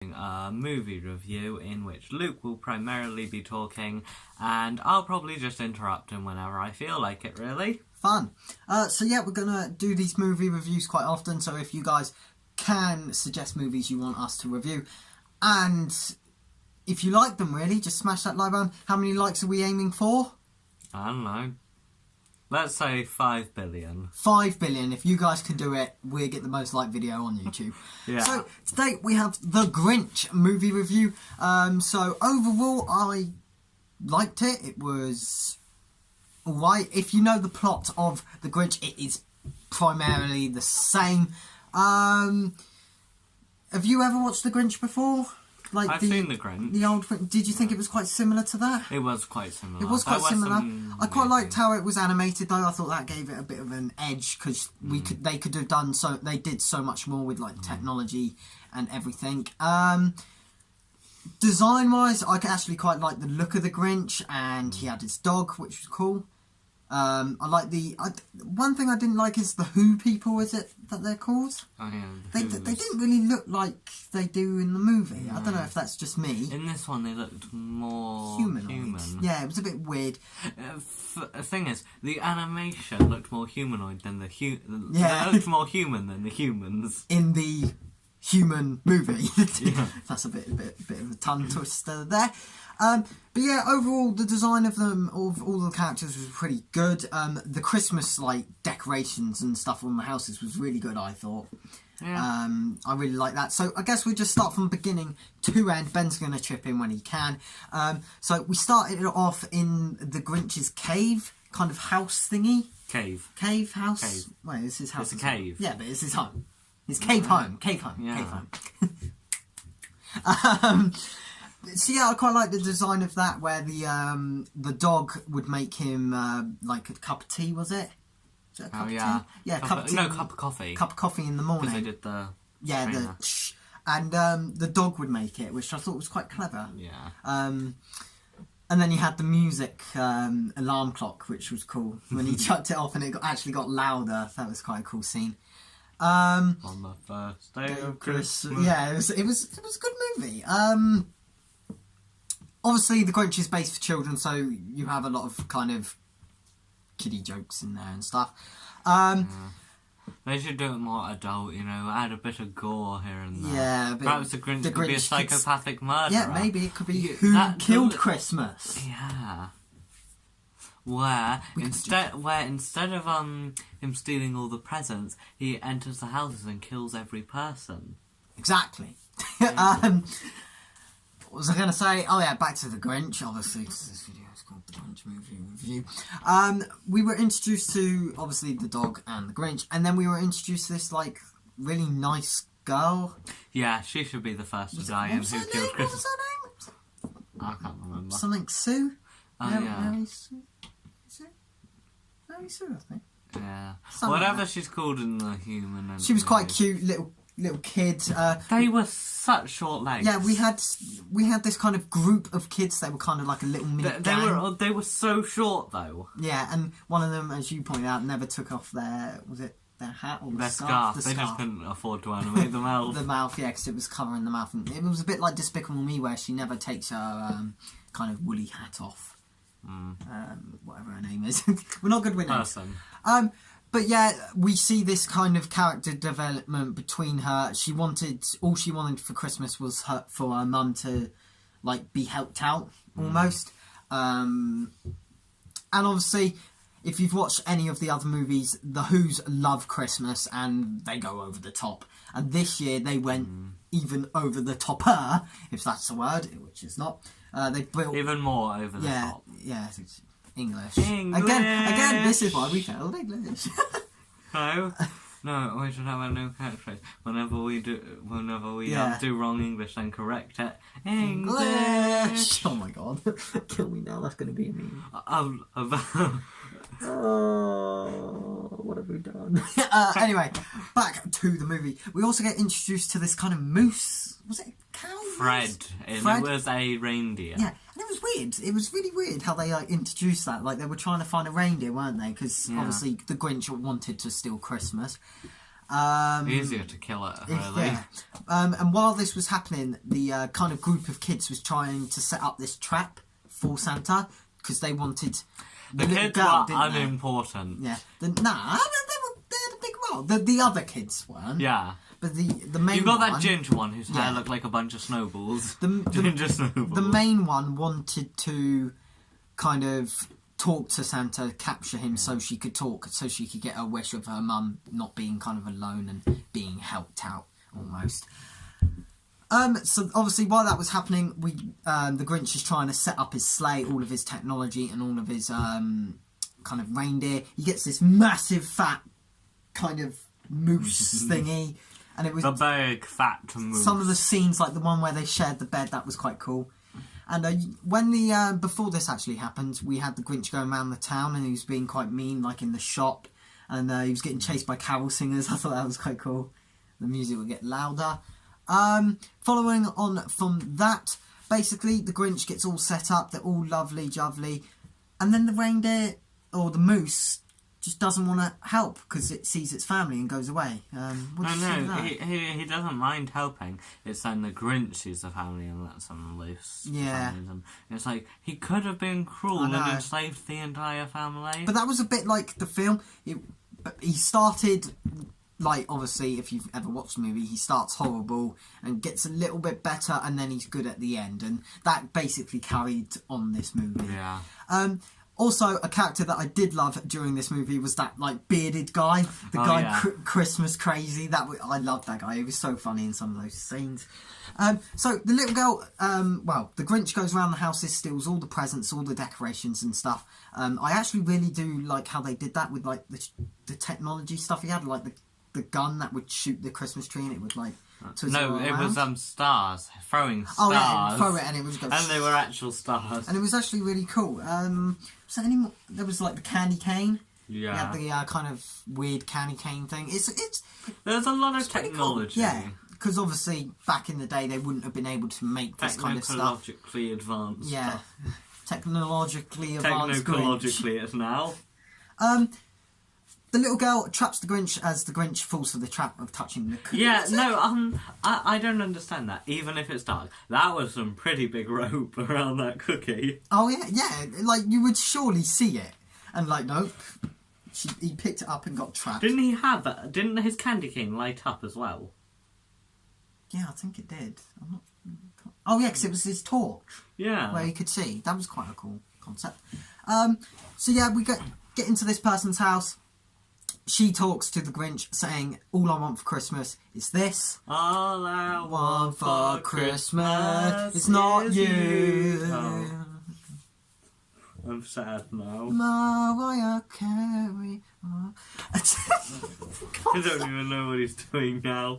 a movie review in which Luke will primarily be talking, and I'll probably just interrupt him whenever I feel like it, really. Fun. So yeah, we're gonna do these movie reviews quite often, so if you guys can suggest movies you want us to review, and if you like them, really, just smash that like button. How many likes are we aiming for? I don't know. Let's say 5 billion. 5 billion. If you guys can do it, we'll get the most liked video on YouTube. Yeah. So today we have The Grinch movie review. So overall, I liked it. It was alright. If you know the plot of The Grinch, it is primarily the same. Have you ever watched The Grinch before? I've seen The Grinch. The old. Did you think it was quite similar to that? It was quite similar. It was quite similar. I quite liked how it was animated, though. I thought that gave it a bit of an edge because they could have done so. They did so much more with like technology and everything. Design-wise, I actually quite like the look of the Grinch, and he had his dog, which was cool. I like one thing I didn't like is the Who people. Is it that they're called? Oh yeah. They didn't really look like they do in the movie. No. I don't know if that's just me. In this one, they looked more human. Yeah, it was a bit weird. The thing is, the animation looked more humanoid than They looked more human than the humans in the human movie. Yeah. That's a bit of a tongue twister there. But yeah, overall, the design of all the characters was pretty good. The Christmas decorations and stuff on the houses was really good, I thought. Yeah. I really like that. So I guess we just start from beginning to end. Ben's going to chip in when he can. So we started it off in the Grinch's cave, kind of house thingy. Cave house. Cave. Wait, it's his house. It's a cave. Yeah, but it's his home. His cave home. Cave home. Yeah. Cave home. So yeah, I quite like the design of that, where the dog would make him like a cup of tea. Was it a cup of tea? Yeah, cup of tea. No, cup of coffee. Cup of coffee in the morning. Because they did the and the dog would make it, which I thought was quite clever. Yeah. And then you had the music alarm clock, which was cool when he chucked it off and it actually got louder. That was quite a cool scene. On the first day of Christmas. Yeah, it was a good movie. Obviously, The Grinch is based for children, so you have a lot of kind of kiddie jokes in there and stuff. They should do it more adult, add a bit of gore here and there. Yeah, but perhaps the Grinch could be a psychopathic murderer. Yeah, maybe it could be Who Killed Christmas. Yeah. Where instead of him stealing all the presents, he enters the houses and kills every person. Exactly. What was I going to say? Oh yeah, back to The Grinch, obviously, because this video is called The Grinch Movie Review. We were introduced to, obviously, the dog and the Grinch, and then we were introduced to this, really nice girl. Yeah, she should be the first to die in Who Killed Christmas. What was her name? I can't remember. Something Sue? Oh, yeah. Mary Sue? Is it? Mary Sue, I think. Yeah. Something Whatever she's called in the human. She was quite cute, little kid. They were such short legs. Yeah, we had this kind of group of kids. They were kind of like a little mini gang. They were so short though. Yeah, and one of them, as you pointed out, never took off their hat or their scarf. They just couldn't afford to animate the mouth. The mouth, yeah, because it was covering the mouth. And it was a bit like Despicable Me, where she never takes her kind of woolly hat off. Whatever her name is. We're not good with names. Person. But yeah, we see this kind of character development between her. All she wanted for Christmas was for her mum to, be helped out, almost. And obviously, if you've watched any of the other movies, the Who's love Christmas, and they go over the top. And this year, they went even over the topper, if that's a word, which is not. They built... Even more over the top. Yeah, English. Again, this is why we failed English. No, we should have a new catchphrase. Whenever we do wrong English, then correct it. English! Oh my god. Kill me now, that's going to be a meme. What have we done? Anyway, back to the movie. We also get introduced to this kind of moose. Was it a cow? Fred. It was a reindeer. Yeah, and it was weird. It was really weird how they introduced that. They were trying to find a reindeer, weren't they? Because obviously the Grinch wanted to steal Christmas. Easier to kill it, really. Yeah. And while this was happening, the kind of group of kids was trying to set up this trap for Santa because they wanted The little kids girl, were didn't they? unimportant. Yeah. They had a big role. The other kids weren't. Yeah. But the main You've got one, that ginger one whose hair Yeah. looked like a bunch of snowballs. the Ginger snowballs. the main one wanted to kind of talk to Santa, capture him so she could talk, so she could get a wish of her mum not being kind of alone and being helped out almost. So obviously while that was happening, the Grinch is trying to set up his sleigh, all of his technology and all of his kind of reindeer. He gets this massive fat kind of moose thingy, and it was the big fat moose. some of the scenes, like the one where they shared the bed, that was quite cool. And when before this actually happened, we had the Grinch going around the town, and he was being quite mean, like in the shop, and he was getting chased by carol singers. I thought that was quite cool. The music would get louder. Following on from that, basically the Grinch gets all set up. They're all lovely, jovely, and then the reindeer or the moose just doesn't want to help because it sees its family and goes away. What do you think of that? He doesn't mind helping. It's then the Grinch sees the family and lets them loose. Yeah. And it's like, he could have been cruel I and know. enslaved the entire family. But that was a bit like the film. He started, like, obviously, if you've ever watched the movie, he starts horrible and gets a little bit better, and then he's good at the end. And that basically carried on this movie. Yeah. Also, a character that I did love during this movie was that, like, bearded guy. The guy, yeah. Christmas Crazy. I loved that guy. He was so funny in some of those scenes. So, the little girl, the Grinch goes around the houses, steals all the presents, all the decorations and stuff. I actually really do like how they did that with, like, the technology stuff he had, like the gun that would shoot the Christmas tree, and it would, like, No, it was stars. Throwing stars. Oh, yeah, throw it and it would go... And they were actual stars. And it was actually really cool. Was there any more? There was, like, the candy cane. Yeah. You had the kind of weird candy cane thing. There's a lot of pretty technology. Cool. Yeah, because obviously back in the day they wouldn't have been able to make this kind of stuff. Technologically advanced Yeah, stuff. Technologically advanced Grinch. Technologically it's now. The little girl traps the Grinch as the Grinch falls for the trap of touching the cookie. Yeah, no, I don't understand that. Even if it's dark, that was some pretty big rope around that cookie. Oh yeah, like you would surely see it, and like nope, he picked it up and got trapped. Didn't he have that? Didn't his candy cane light up as well? Yeah, I think it did. I'm not... Oh yeah, because it was his torch. Yeah. Where he could see. That was quite a cool concept. So yeah, we get into this person's house. She talks to the Grinch saying, all I want for Christmas is this. All I Want for Christmas is not you. Oh. I'm sad now. Mariah Carey. I don't even know what he's doing now.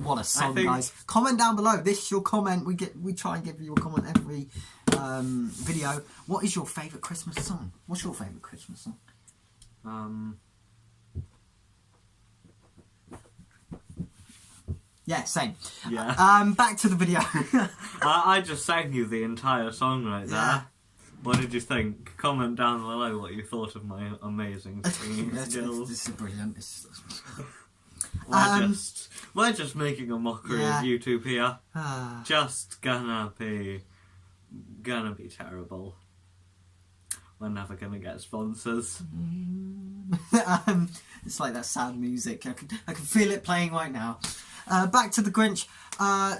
What a song, guys. Comment down below. This is your comment. We try and give you a comment every video. What is your favourite Christmas song? What's your favourite Christmas song? Yeah, same. Yeah. Back to the video. I just sang you the entire song right there. Yeah. What did you think? Comment down below what you thought of my amazing singing skills. This is brilliant. We're just making a mockery of YouTube here. Ah. Just gonna be terrible. We're never gonna get sponsors. It's like that sad music. I can feel it playing right now. Back to the Grinch.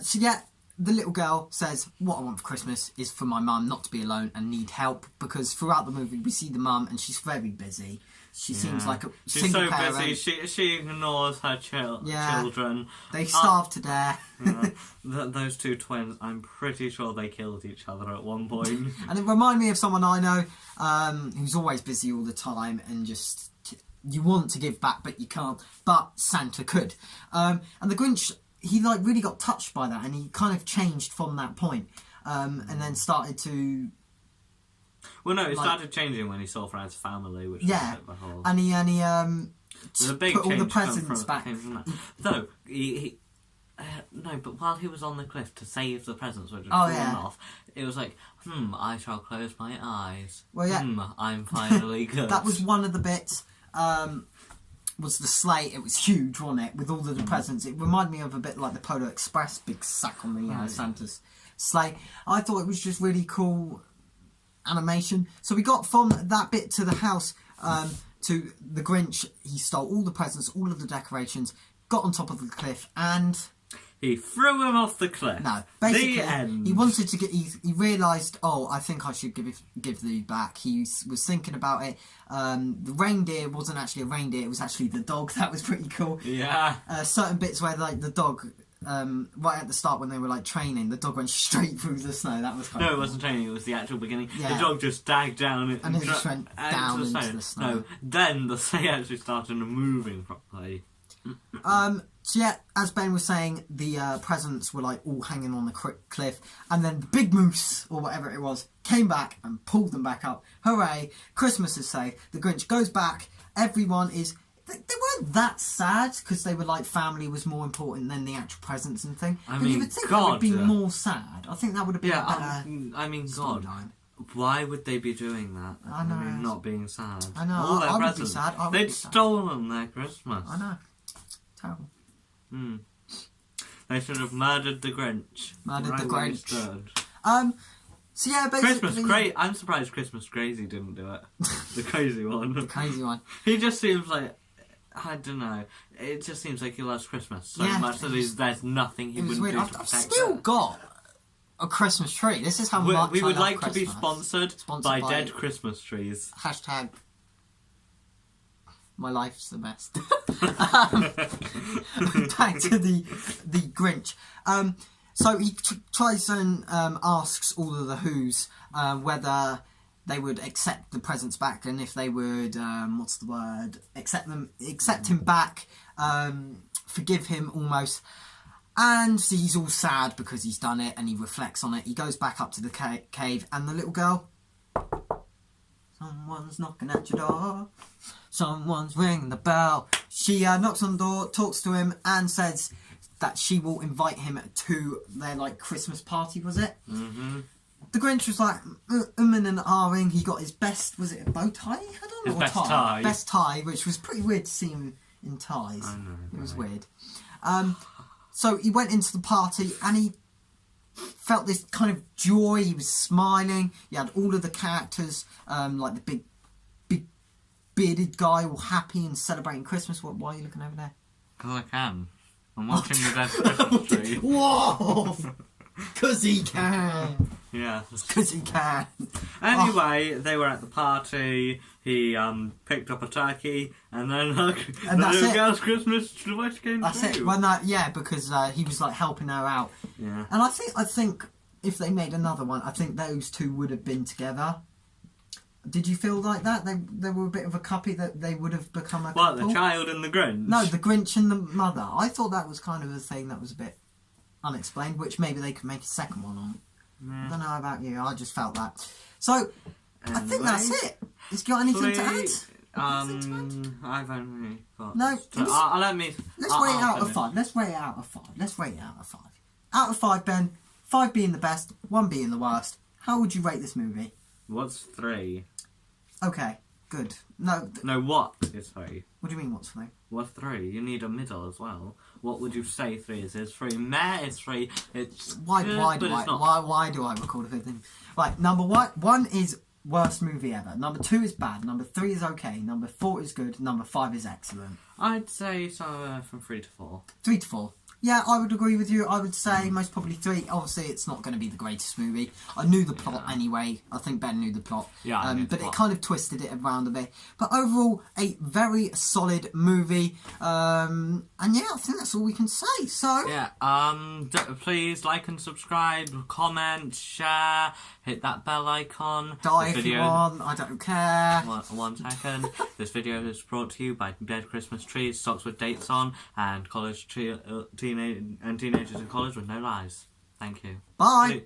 So yeah, the little girl says, what I want for Christmas is for my mum not to be alone and need help, because throughout the movie we see the mum and she's very busy. She seems like a single parent. She's so busy, she ignores her children. They starve to death. Those two twins, I'm pretty sure they killed each other at one point. And it reminded me of someone I know who's always busy all the time and just... You want to give back, but you can't. But Santa could. And the Grinch, he like really got touched by that, and he kind of changed from that point, and then started to. Well, no, it started changing when he saw Fred's family, which was a bit of a whole. And he There's a big put all the change presents back. Though no, but while he was on the cliff to save the presents which had fallen off, it was like, I shall close my eyes. Well, yeah. I'm finally good. That was one of the bits. was the sleigh. It was huge, wasn't it? With all of the presents. It reminded me of a bit like the Polar Express big sack on the Santa's sleigh. I thought it was just really cool animation. So we got from that bit to the house to the Grinch. He stole all the presents, all of the decorations, got on top of the cliff, and he threw him off the cliff. No, basically, the end. He wanted to get. He realised, oh, I think I should give these back. He was thinking about it. The reindeer wasn't actually a reindeer; it was actually the dog. That was pretty cool. Yeah. Certain bits where like the dog. Right at the start when they were like training, the dog went straight through the snow. That was kind of No, it cool. wasn't training, it was the actual beginning. Yeah. The dog just dagged down And it just went down into the snow. No, then the sleigh actually started moving properly. So yeah, as Ben was saying, the presents were like all hanging on the cliff, and then the big moose, or whatever it was, came back and pulled them back up. Hooray! Christmas is safe. The Grinch goes back. Everyone is... They weren't that sad, because they were like family was more important than the actual presents and thing. I But mean, you would think God, that would be more sad. I think that would have been a better I mean, God, storyline. why would they be doing that? I know. mean, not being sad. I know, All their I would be presents. sad, I would They'd be sad. stolen their Christmas. I know. Terrible. They should have murdered the Grinch. Murdered the Right where he Grinch. stood. So yeah, basically... Christmas Crazy. I'm surprised Christmas Crazy didn't do it. The crazy one. The crazy one. He just seems like, I don't know. It just seems like he loves Christmas so Yeah, much that there's nothing he It was wouldn't weird. do to I've protect still it. got a Christmas tree. This is how much We I would love like to be Christmas. sponsored by dead Christmas trees. Hashtag my life's the best. Back to the Grinch. So he tries and asks all of the Who's whether they would accept the presents back, and if they would, what's the word? Accept him back, forgive him almost. And he's all sad because he's done it, and he reflects on it. He goes back up to the cave, and the little girl... Someone's knocking at your door. Someone's ringing the bell. She knocks on the door, talks to him, and says that she will invite him to their like Christmas party. Was it? Mm-hmm. The Grinch was like and ahhing. He got his best. Was it a bow tie he had on? His or best tie? tie. Best tie, which was pretty weird to see him in ties. I know. It was right. weird. So he went into the party and he felt this kind of joy. He was smiling. He had all of the characters, like the big bearded guy, all happy and celebrating Christmas. Why are you looking over there? Because I can. I'm watching the dead Christmas tree. Whoa! Because he can. Yeah. Because he can. Anyway, they were at the party. He picked up a turkey, and then the that's little it. girl's Christmas wish came That's true. it. Because he was like helping her out. Yeah. And I think if they made another one, I think those two would have been together. Did you feel like that? They were a bit of a couple, that they would have become a What, couple? the child and the Grinch? No, the Grinch and the mother. I thought that was kind of a thing that was a bit unexplained, which maybe they could make a second one on. I don't know about you, I just felt that. So, I think that's it. Has got anything to add? I've only got... No, So, let me... Let's rate it out of 5. Let's rate it out of 5. Out of 5, Ben. 5 being the best, 1 being the worst. How would you rate this movie? What's 3? Okay, good. No, No, what is 3? what do you mean what's 3? What's 3? You need a middle as well. What would you say 3 is? Is 3 meh? Is 3... It's Why good, do but I it's not. why do I record a thing? Right, number 1 is worst movie ever. Number 2 is bad. Number 3 is okay. Number 4 is good. Number 5 is excellent. I'd say somewhere from 3 to 4. 3 to 4. Yeah, I would agree with you. I would say most probably 3. Obviously, it's not going to be the greatest movie. I knew the plot anyway. I think Ben knew the plot. Yeah, I knew the but plot. it kind of twisted it around a bit. But overall, a very solid movie. And yeah, I think that's all we can say. So Yeah, please like and subscribe, comment, share, hit that bell icon. die This if you video- want. I don't care. One second. This video is brought to you by Dead Christmas Trees, socks with dates on, and teenagers in college with no lies. Thank you. Bye.